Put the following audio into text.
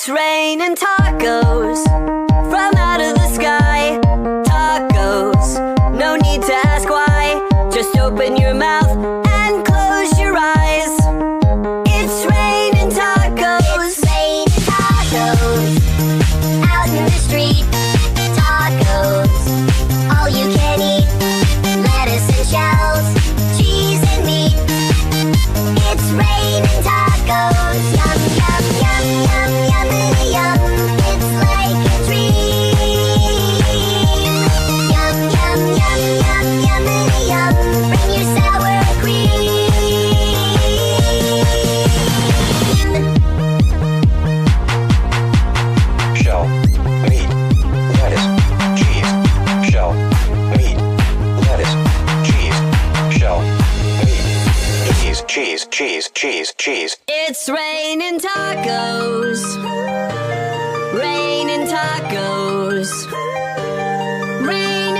It's raining tacos from out of the sky. Tacos, no need to ask why. Just open your mouth and close your eyes. It's raining tacos. It's raining tacos out in the street. Tacos, all you can eat. Lettuce and shells, cheese and meat. It's raining tacos. Yum, yum, yum, yum, yummity yum. It's like a dream. Yum, yum, yum, yum, yummity yum. Bring your sour cream. Shell, meat, lettuce, cheese. Shell, meat, lettuce, cheese. Shell, meat, cheese, cheese, cheese, cheese. It's raining tacos. Raining tacos. Raining